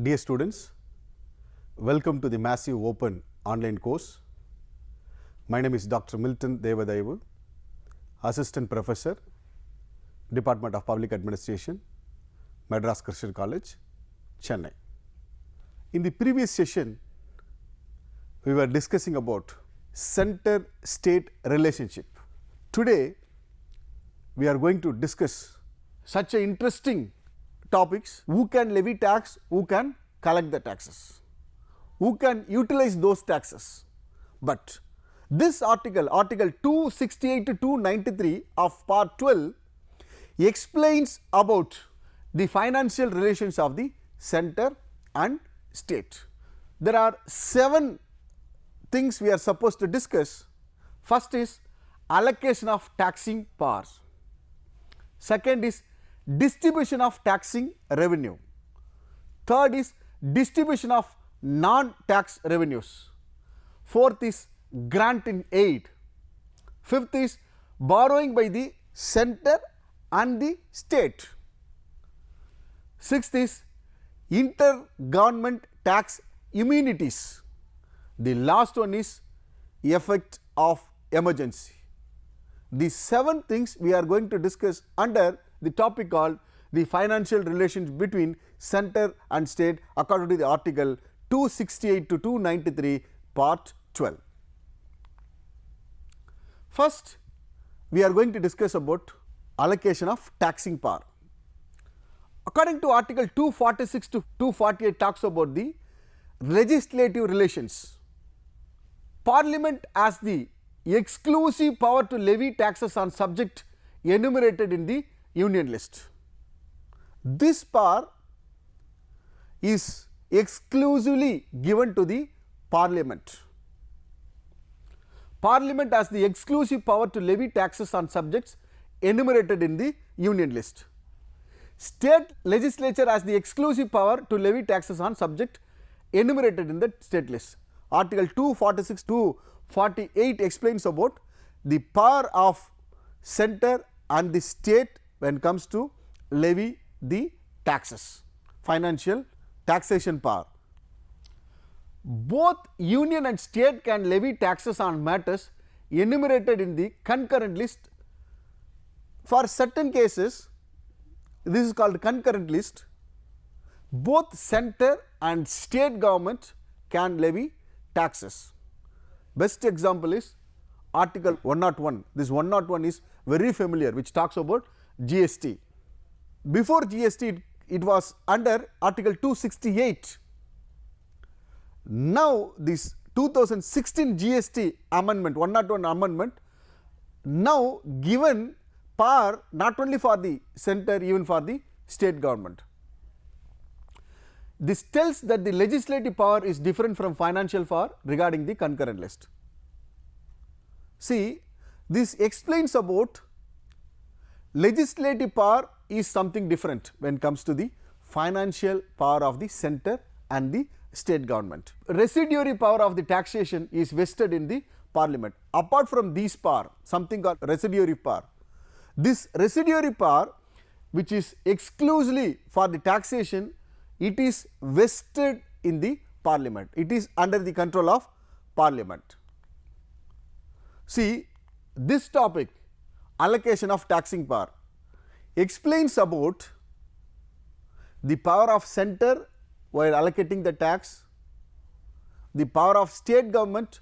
Dear students, welcome to the massive open online course. My name is Dr. Milton Devadayavu, Assistant Professor, Department of Public Administration, Madras Christian College, Chennai. In the previous session, we were discussing about center-state relationship. Today, we are going to discuss such a interesting topics: who can levy tax, who can collect the taxes, who can utilize those taxes. But this article 268 to 293 of part 12 explains about the financial relations of the center and state. There are 7 things we are supposed to discuss. First is allocation of taxing powers. Second is distribution of taxing revenue. Third is distribution of non-tax revenues. Fourth is grant in aid. Fifth is borrowing by the center and the state. Sixth is inter-government tax immunities. The last one is effect of emergency. These 7 things we are going to discuss under the topic called the financial relations between center and state according to the article 268 to 293 part 12. First, we are going to discuss about allocation of taxing power. According to article 246 to 248 talks about the legislative relations. Parliament has the exclusive power to levy taxes on subject enumerated in the union list. This power is exclusively given to the Parliament. Parliament has the exclusive power to levy taxes on subjects enumerated in the union list. State legislature has the exclusive power to levy taxes on subject enumerated in the state list. Article 246 to 48 explains about the power of center and the state when it comes to levy the taxes, financial taxation power. Both union and state can levy taxes on matters enumerated in the concurrent list. For certain cases, this is called concurrent list. Both center and state government can levy taxes. Best example is article 101. This 101 is very familiar, which talks about GST. Before GST, it was under article 268. Now this 2016 GST amendment, 101 amendment, now given power not only for the center, even for the state government. This tells that the legislative power is different from financial power regarding the concurrent list. See, this explains about legislative power is something different when it comes to the financial power of the center and the state government. Residuary power of the taxation is vested in the Parliament. Apart from these power, something called residuary power. This residuary power, which is exclusively for the taxation, it is vested in the Parliament. It is under the control of Parliament. See, this topic, allocation of taxing power, explains about the power of center while allocating the tax, the power of state government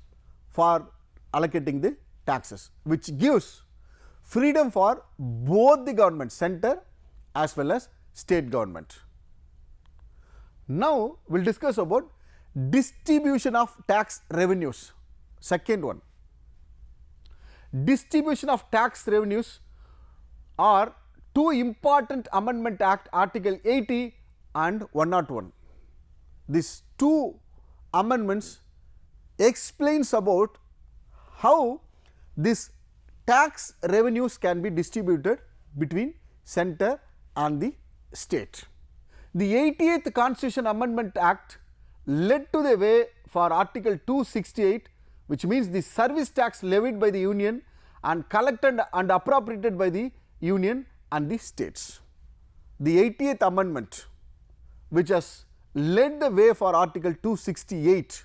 for allocating the taxes, which gives freedom for both the government, center as well as state government. Now, we will discuss about distribution of tax revenues. Second one, distribution of tax revenues are 2 important amendment act, article 80 and 101. These 2 amendments explains about how this tax revenues can be distributed between center and the state. The 88th Constitution Amendment Act led to the way for article 268, which means the service tax levied by the union and collected and appropriated by the union and the states. The 80th Amendment, which has led the way for Article 268,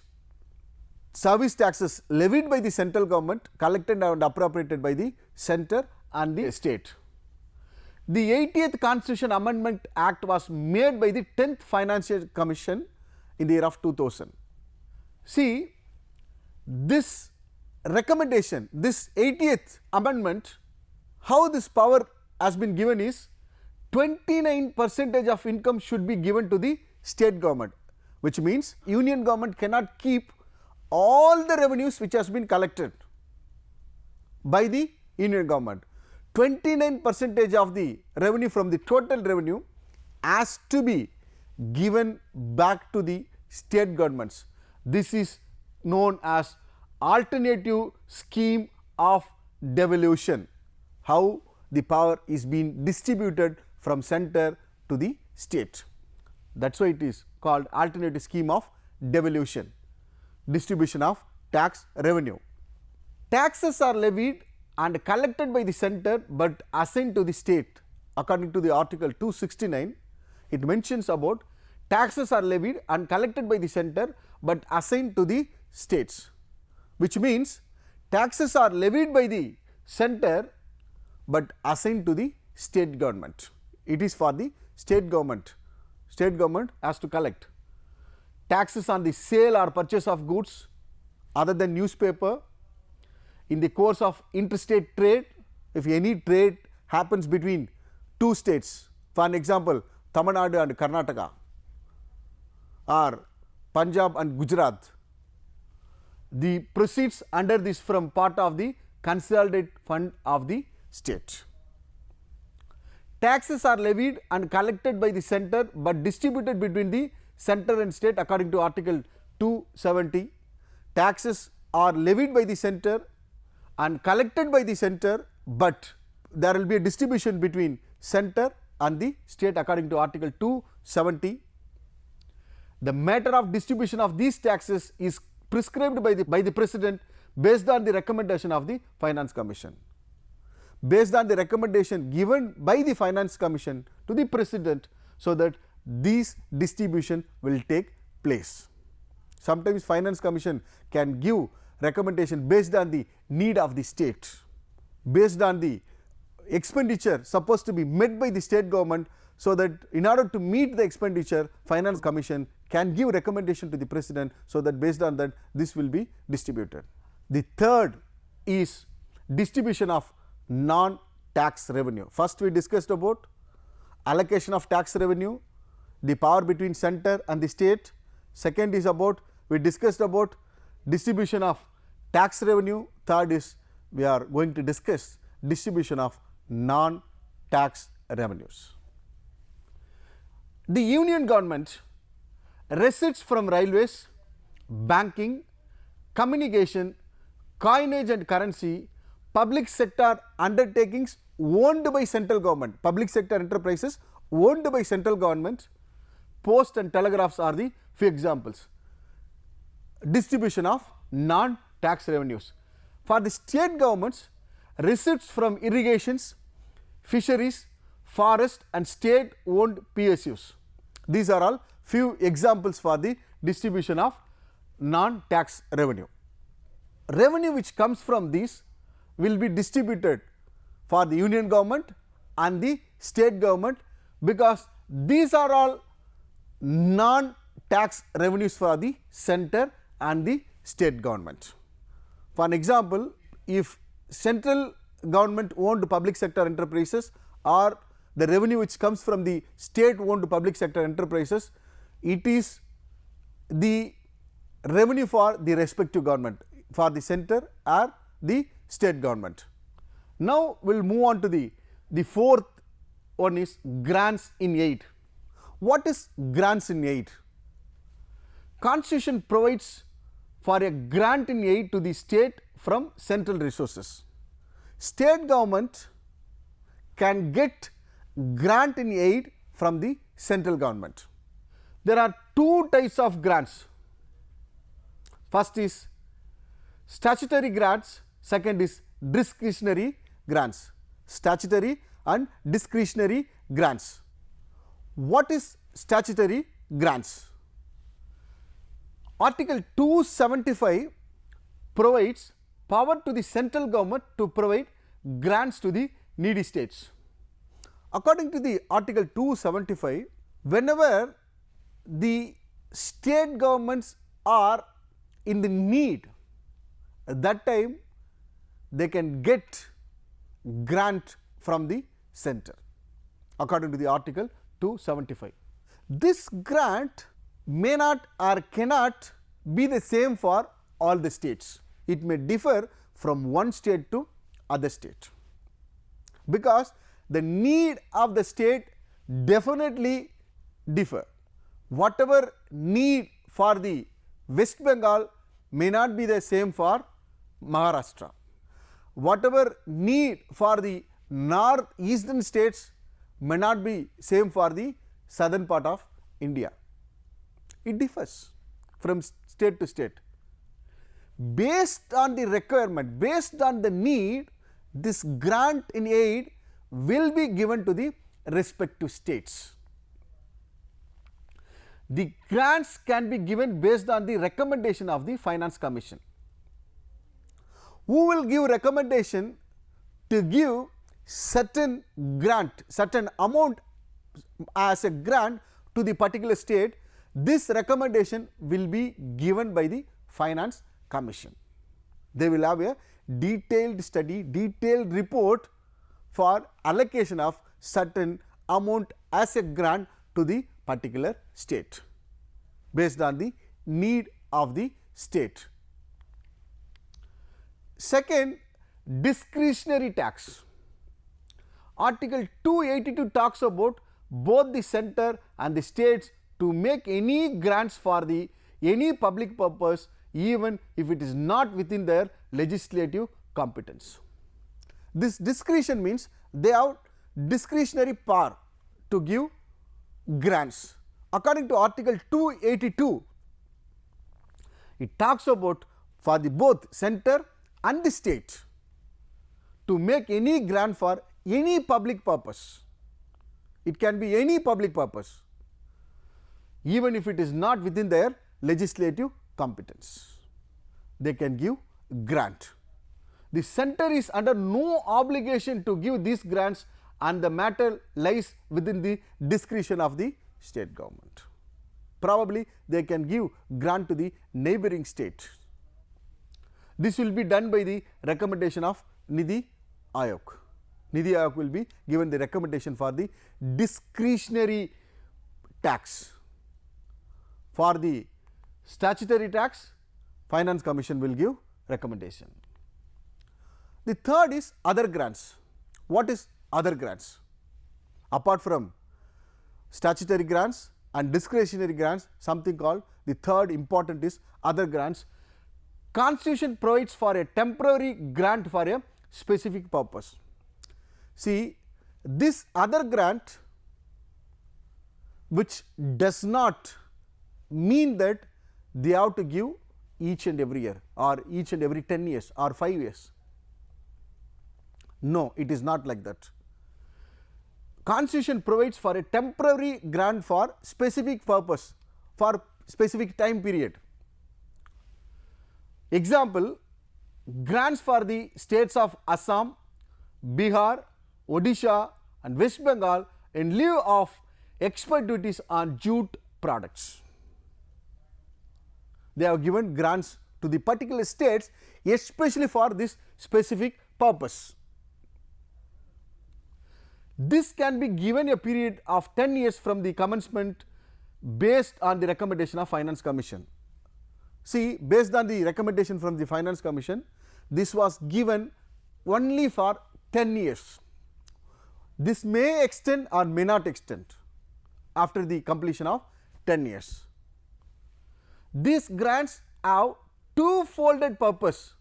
service taxes levied by the central government, collected and appropriated by the center and the state. The 80th Constitution Amendment Act was made by the 10th Financial Commission in the year of 2000. See, this recommendation, this 80th amendment, how this power has been given is 29% of income should be given to the state government, which means union government cannot keep all the revenues which has been collected by the union government. 29% of the revenue from the total revenue has to be given back to the state governments. This is known as alternative scheme of devolution, how the power is being distributed from center to the state. That is why it is called alternative scheme of devolution, distribution of tax revenue. Taxes are levied and collected by the center but assigned to the state. According to the Article 269, it mentions about taxes are levied and collected by the center but assigned to the states, which means taxes are levied by the center but assigned to the state government. It is for the state government. State government has to collect taxes on the sale or purchase of goods other than newspaper. In the course of interstate trade, if any trade happens between two states, for an example Tamil Nadu and Karnataka or Punjab and Gujarat, the proceeds under this from part of the consolidated fund of the state. Taxes are levied and collected by the center but distributed between the center and state according to Article 270. Taxes are levied by the center and collected by the center, but there will be a distribution between center and the state according to Article 270. The matter of distribution of these taxes is prescribed by the President based on the recommendation of the Finance Commission. Based on the recommendation given by the Finance Commission to the President, so that these distribution will take place. Sometimes Finance Commission can give recommendation based on the need of the state, based on the expenditure supposed to be met by the state government, so that in order to meet the expenditure, Finance Commission can give recommendation to the President, so that based on that this will be distributed. The third is distribution of non-tax revenue. First we discussed about allocation of tax revenue, the power between center and the state. Second is about, we discussed about distribution of tax revenue. Third is, we are going to discuss distribution of non-tax revenues. The union government receipts from railways, banking, communication, coinage and currency, public sector undertakings owned by central government, public sector enterprises owned by central government, post and telegraphs are the few examples. Distribution of non-tax revenues. For the state governments, receipts from irrigations, fisheries, forest and state owned PSUs. These are all few examples for the distribution of non-tax revenue. Revenue which comes from these will be distributed for the union government and the state government, because these are all non-tax revenues for the center and the state government. For an example, if central government owned public sector enterprises or the revenue which comes from the state owned public sector enterprises, it is the revenue for the respective government, for the center or the state government. Now we will move on to the fourth one is grants in aid. What is grants in aid? Constitution provides for a grant in aid to the state from central resources. State government can get grant in aid from the central government. There are two types of grants. First is statutory grants, second is discretionary grants. Statutory and discretionary grants. What is statutory grants? Article 275 provides power to the central government to provide grants to the needy states. According to the Article 275, whenever the state governments are in the need, at that time they can get grant from the center, according to the Article 275. This grant may not or cannot be the same for all the states. It may differ from one state to other state, because the need of the state definitely differ. Whatever need for the West Bengal may not be the same for Maharashtra. Whatever need for the northeastern states may not be same for the southern part of India. It differs from state to state. Based on the requirement, based on the need, this grant in aid will be given to the respective states. The grants can be given based on the recommendation of the Finance Commission. Who will give recommendation to give certain grant, certain amount as a grant to the particular state? This recommendation will be given by the Finance Commission. They will have a detailed study, detailed report for allocation of certain amount as a grant to the particular state based on the need of the state. Second, discretionary tax. Article 282 talks about both the center and the states to make any grants for the any public purpose, even if it is not within their legislative competence. This discretion means they have discretionary power to give grants. According to Article 282, it talks about for the both center and the state to make any grant for any public purpose. It can be any public purpose, even if it is not within their legislative competence. They can give grant. The center is under no obligation to give these grants, and the matter lies within the discretion of the state government. Probably they can give grant to the neighboring state. This will be done by the recommendation of Nidhi Ayog. Nidhi Ayog will be given the recommendation for the discretionary tax. For the statutory tax, Finance Commission will give recommendation. The third is other grants. What is other grants? Apart from statutory grants and discretionary grants, something called the third important is other grants. Constitution provides for a temporary grant for a specific purpose. See, this other grant, which does not mean that they have to give each and every year or each and every 10 years or 5 years. No, it is not like that. Constitution provides for a temporary grant for specific purpose, for specific time period. Example, grants for the states of Assam, Bihar, Odisha and West Bengal in lieu of export duties on jute products. They have given grants to the particular states especially for this specific purpose. This can be given a period of 10 years from the commencement based on the recommendation of Finance Commission. See, based on the recommendation from the Finance Commission, this was given only for 10 years. This may extend or may not extend after the completion of 10 years. These grants have two-folded purpose.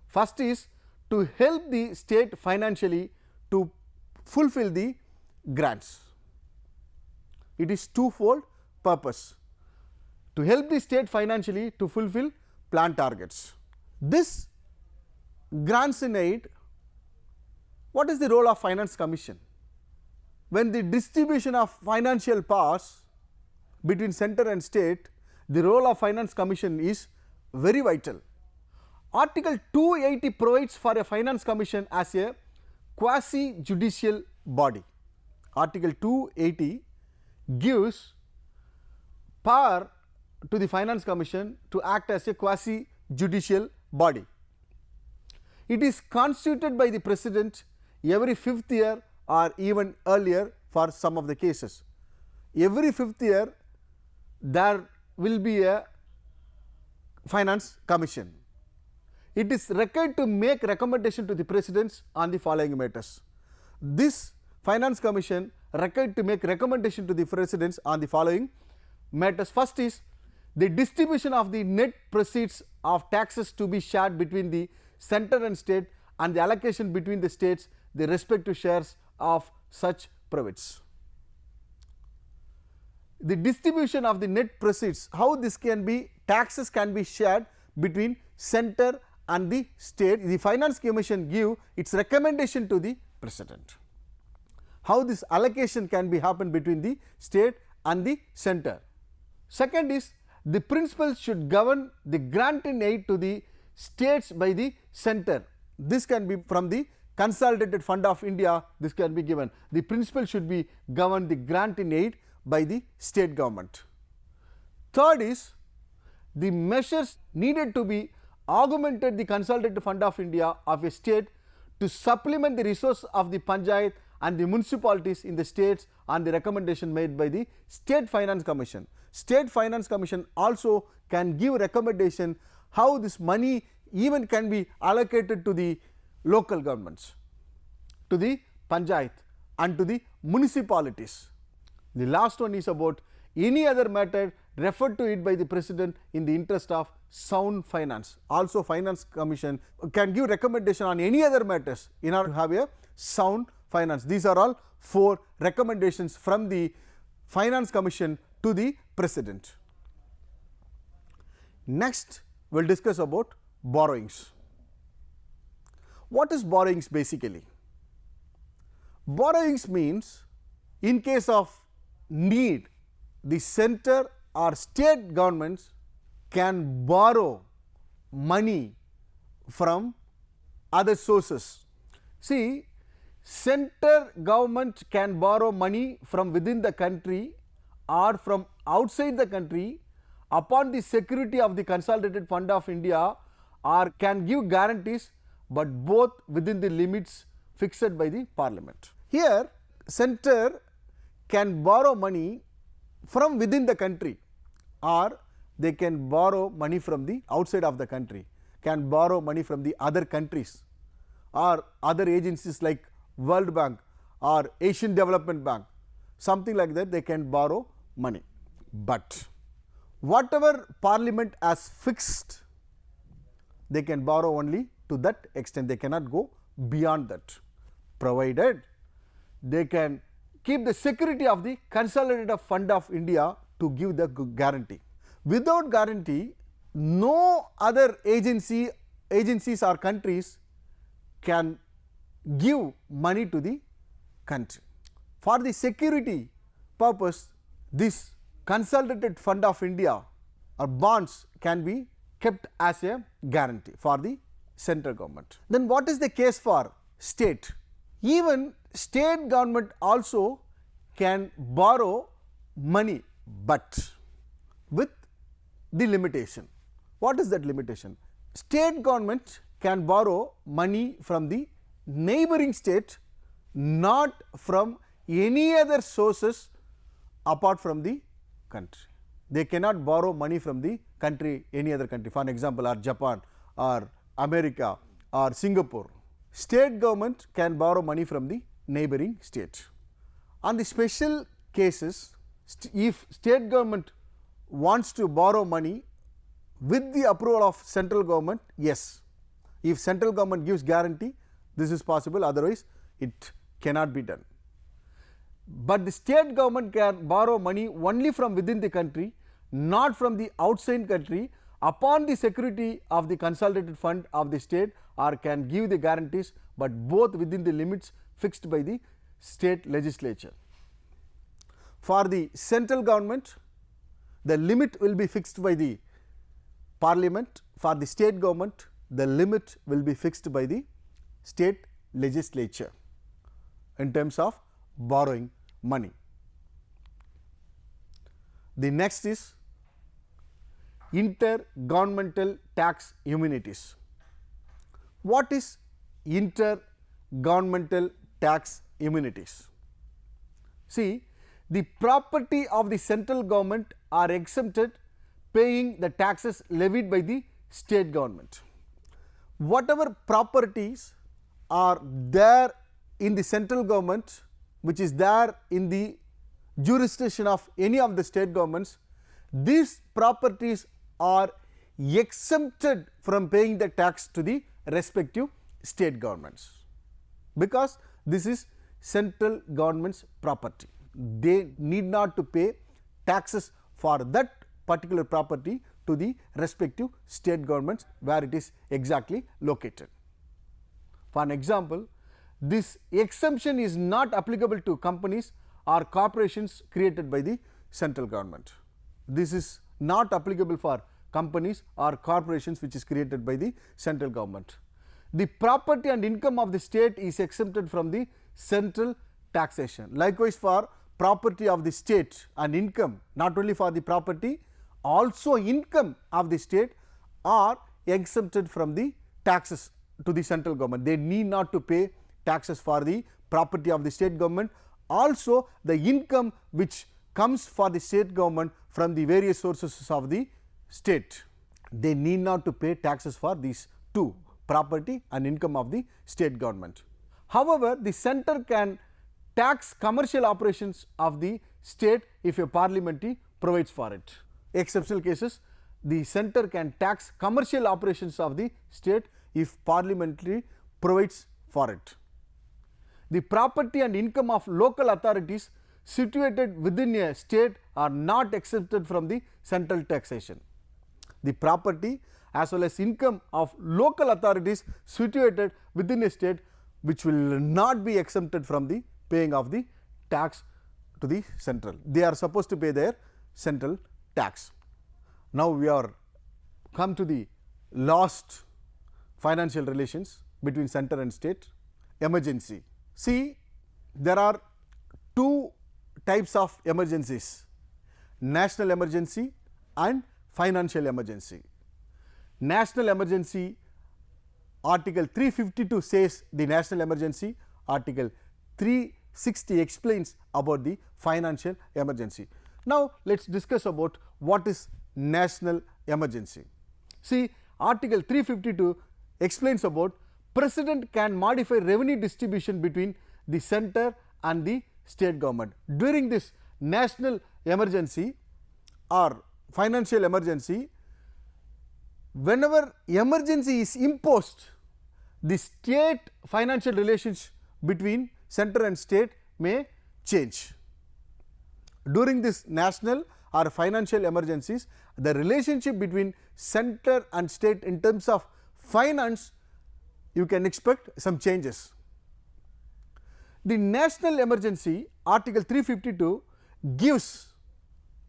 First is to help the state financially to fulfill the grants. It is twofold purpose, to help the state financially to fulfill plan targets. This grants in aid, what is the role of Finance Commission? When the distribution of financial powers between center and state, the role of Finance Commission is very vital. Article 280 provides for a Finance Commission as a quasi-judicial body. Article 280 gives power to the Finance Commission to act as a quasi-judicial body. It is constituted by the President every 5th year or even earlier for some of the cases. Every 5th year there will be a Finance Commission. It is required to make recommendation to the Presidents on the following matters. This Finance Commission required to make recommendation to the Presidents on the following matters. First is the distribution of the net proceeds of taxes to be shared between the center and state, and the allocation between the states the respective shares of such profits. The distribution of the net proceeds, how this can be, taxes can be shared between center and the state. The Finance Commission give its recommendation to the President. How this allocation can be happen between the state and the center. Second is the principles should govern the grant in aid to the states by the center. This can be from the Consolidated Fund of India, this can be given. The principle should be govern the grant in aid by the state government. Third is the measures needed to be augmented the Consolidated Fund of India of a state to supplement the resource of the panchayat and the municipalities in the states on the recommendation made by the State Finance Commission. State Finance Commission also can give recommendation how this money even can be allocated to the local governments, to the panchayat and to the municipalities. The last one is about any other matter referred to it by the President in the interest of sound finance. Also Finance Commission can give recommendation on any other matters in order to have a sound finance. These are all 4 recommendations from the Finance Commission to the President. Next we will discuss about borrowings. What is borrowings basically? Borrowings means in case of need, the center or state governments can borrow money from other sources. See, center government can borrow money from within the country or from outside the country upon the security of the Consolidated Fund of India, or can give guarantees, but both within the limits fixed by the Parliament. Here center can borrow money from within the country, or they can borrow money from the outside of the country, can borrow money from the other countries or other agencies like World Bank or Asian Development Bank, something like that they can borrow money. But whatever Parliament has fixed, they can borrow only to that extent, they cannot go beyond that, provided they can keep the security of the Consolidated Fund of India to give the guarantee. Without guarantee, no other agencies or countries can give money to the country. For the security purpose, this Consolidated Fund of India or bonds can be kept as a guarantee for the central government. Then what is the case for state? Even state government also can borrow money, but with the limitation. What is that limitation? State government can borrow money from the neighboring state, not from any other sources apart from the country. They cannot borrow money from the country, any other country, for example, or Japan or America or Singapore. State government can borrow money from the neighboring state. On the special cases, if state government wants to borrow money with the approval of central government, yes. If central government gives guarantee, this is possible, otherwise it cannot be done. But the state government can borrow money only from within the country, not from the outside country, upon the security of the Consolidated Fund of the state, or can give the guarantees, but both within the limits fixed by the state legislature. For the central government, the limit will be fixed by the parliament. For the state government, the limit will be fixed by the state legislature in terms of borrowing money. The next is intergovernmental tax immunities. What is intergovernmental tax immunities? See, the property of the central government are exempted paying the taxes levied by the state government. Whatever properties are there in the central government, which is there in the jurisdiction of any of the state governments, these properties are exempted from paying the tax to the respective state governments, because this is central government's property. They need not to pay taxes for that particular property to the respective state governments where it is exactly located. For an example, this exemption is not applicable to companies or corporations created by the central government. This is not applicable for companies or corporations which is created by the central government. The property and income of the state is exempted from the central taxation. Likewise, for property of the state and income, not only for the property, also income of the state are exempted from the taxes to the central government. They need not to pay taxes for the property of the state government. Also, the income which comes for the state government from the various sources of the state, they need not to pay taxes for these two, property and income of the state government. However, the center can tax commercial operations of the state if a parliamentary provides for it. Exceptional cases, the center can tax commercial operations of the state if parliamentary provides for it. The property and income of local authorities situated within a state are not exempted from the central taxation. The property as well as income of local authorities situated within a state which will not be exempted from the paying of the tax to the central. They are supposed to pay their central tax. Now we are come to the last financial relations between center and state. Emergency. See, there are two types of emergencies: national emergency and financial emergency. National emergency, Article 352 says the national emergency, Article 360 explains about the financial emergency. Now let us discuss about what is national emergency. See, Article 352 explains about President can modify revenue distribution between the center and the state government. During this national emergency or financial emergency, whenever emergency is imposed, the state financial relations between center and state may change. During this national or financial emergencies, the relationship between center and state in terms of finance, you can expect some changes. The national emergency, Article 352, gives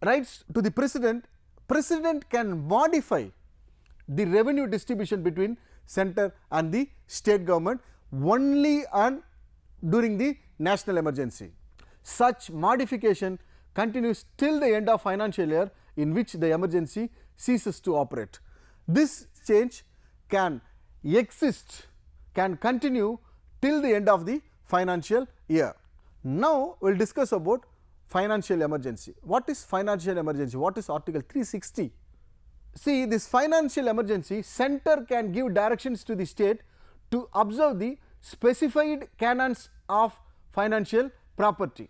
rights to the president. President can modify the revenue distribution between center and the state government only during the national emergency. Such modification continues till the end of financial year in which the emergency ceases to operate. This change can continue till the end of the financial year. Now we will discuss about financial emergency. What is financial emergency? What is Article 360? See, this financial emergency, center can give directions to the state to observe the specified canons of financial property.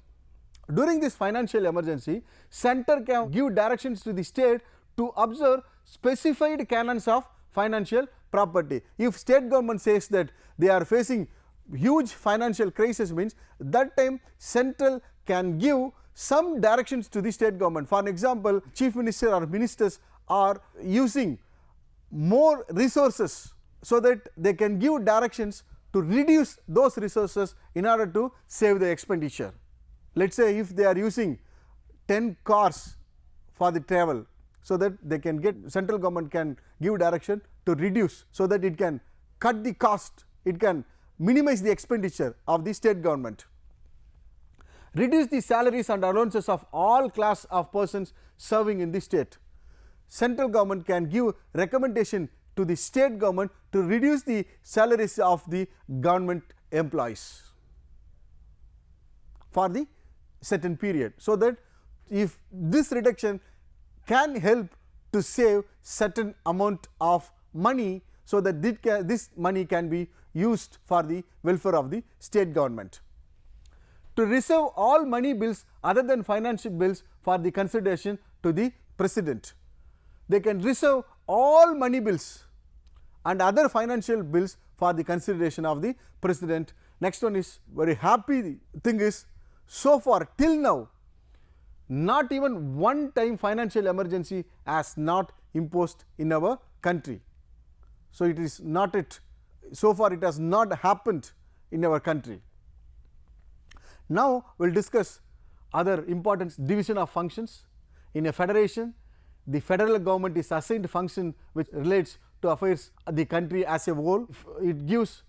During this financial emergency, center can give directions to the state to observe specified canons of financial property. If state government says that they are facing huge financial crisis, means that time central can give some directions to the state government. For an example, chief minister or ministers are using more resources, so that they can give directions to reduce those resources in order to save the expenditure. Let us say if they are using 10 cars for the travel, so that they can get, central government can give direction to reduce, so that it can cut the cost, it can minimize the expenditure of the state government. Reduce the salaries and allowances of all class of persons serving in the state. Central government can give recommendation to the state government to reduce the salaries of the government employees for the certain period, so that if this reduction can help to save certain amount of money, so that this money can be used for the welfare of the state government. To reserve all money bills other than financial bills for the consideration to the president. They can reserve all money bills and other financial bills for the consideration of the president. Next one is very happy thing is, so far till now, not even one time financial emergency has not imposed in our country. So it is not so far it has not happened in our country. Now we will discuss other important division of functions. In a federation, the federal government is assigned function which relates to affairs of the country as a whole. It gives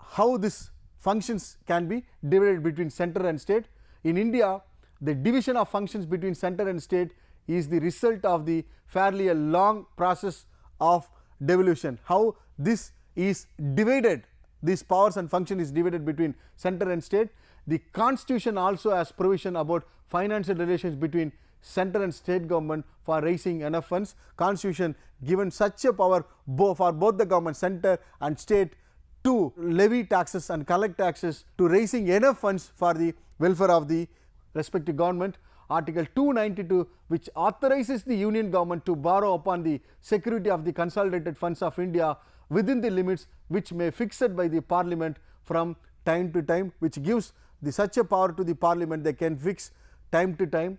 how these functions can be divided between center and state. In India, the division of functions between center and state is the result of the fairly a long process of devolution. How this is divided, these powers and function is divided between center and state. The constitution also has provision about financial relations between center and state government for raising enough funds. Constitution given such a power for both the government, center and state, to levy taxes and collect taxes, to raising enough funds for the welfare of the respective government. Article 292, which authorizes the union government to borrow upon the security of the consolidated funds of India within the limits which may fixed by the parliament from time to time, which gives such a power to the parliament, they can fix time to time.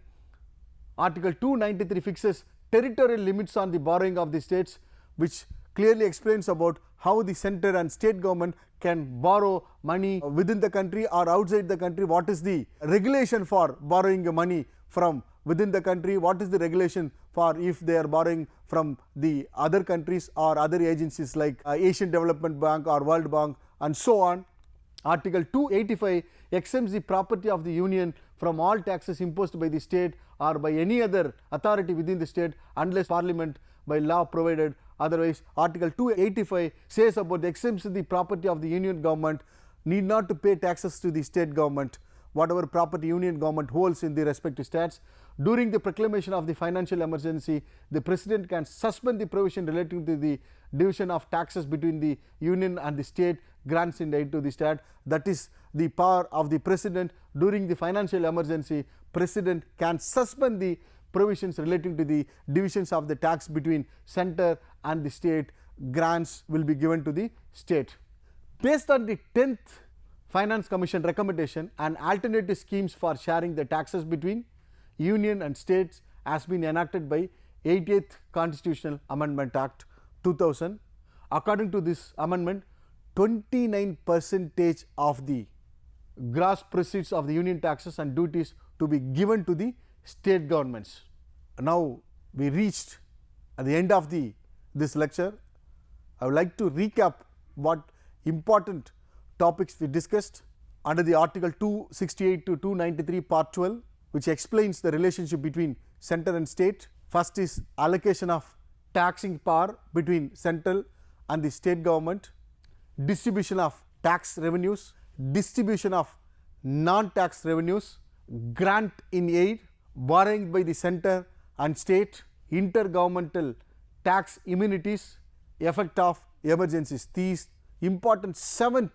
Article 293 fixes territorial limits on the borrowing of the states, which clearly explains about how the center and state government can borrow money within the country or outside the country. What is the regulation for borrowing money from within the country? What is the regulation for if they are borrowing from the other countries or other agencies like Asian Development Bank or World Bank and so on. Article 285 exempts the property of the union from all taxes imposed by the state or by any other authority within the state unless parliament by law provided otherwise. Article 285 says about the exempts the property of the union government need not to pay taxes to the state government, whatever property union government holds in the respective states. During the proclamation of the financial emergency, the president can suspend the provision relating to the division of taxes between the union and the state grants in aid to the state. That is the power of the president. During the financial emergency, president can suspend the provisions relating to the divisions of the tax between center and the state. Grants will be given to the state. Based on the 10th Finance Commission recommendation, an alternative schemes for sharing the taxes between union and states has been enacted by 88th Constitutional Amendment Act 2000. According to this amendment, 29% of the gross proceeds of the union taxes and duties to be given to the state governments. Now we reached at the end of this lecture. I would like to recap what important topics we discussed under the article 268 to 293 part 12, which explains the relationship between center and state. First is allocation of taxing power between central and the state government, distribution of tax revenues, distribution of non-tax revenues, grant in aid, borrowing by the center and state, intergovernmental tax immunities, effect of emergencies. These important 7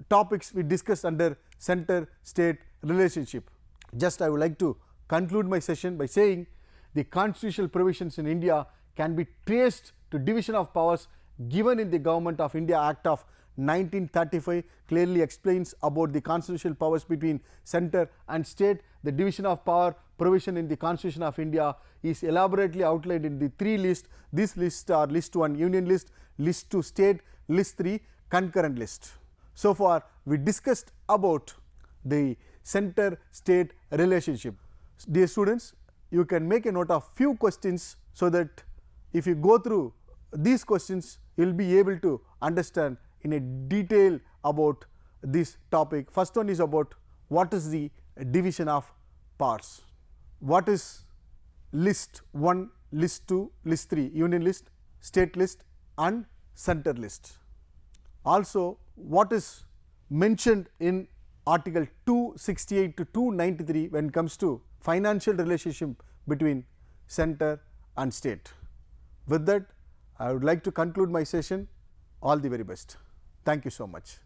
topics we discussed under center-state relationship. Just I would like to conclude my session by saying the constitutional provisions in India can be traced to division of powers given in the Government of India Act of 1935, clearly explains about the constitutional powers between center and state. The division of power provision in the Constitution of India is elaborately outlined in the 3 lists. These lists are list 1 union list, list 2 state, list 3 concurrent list. So far we discussed about the center state relationship. Dear students, you can make a note of few questions, so that if you go through these questions, you will be able to understand in a detail about this topic. First one is about what is the division of parts. What is list 1, list 2, list 3, union list, state list and center list. Also, what is mentioned in article 268 to 293 when it comes to financial relationship between center and state. With that, I would like to conclude my session. All the very best. Thank you so much.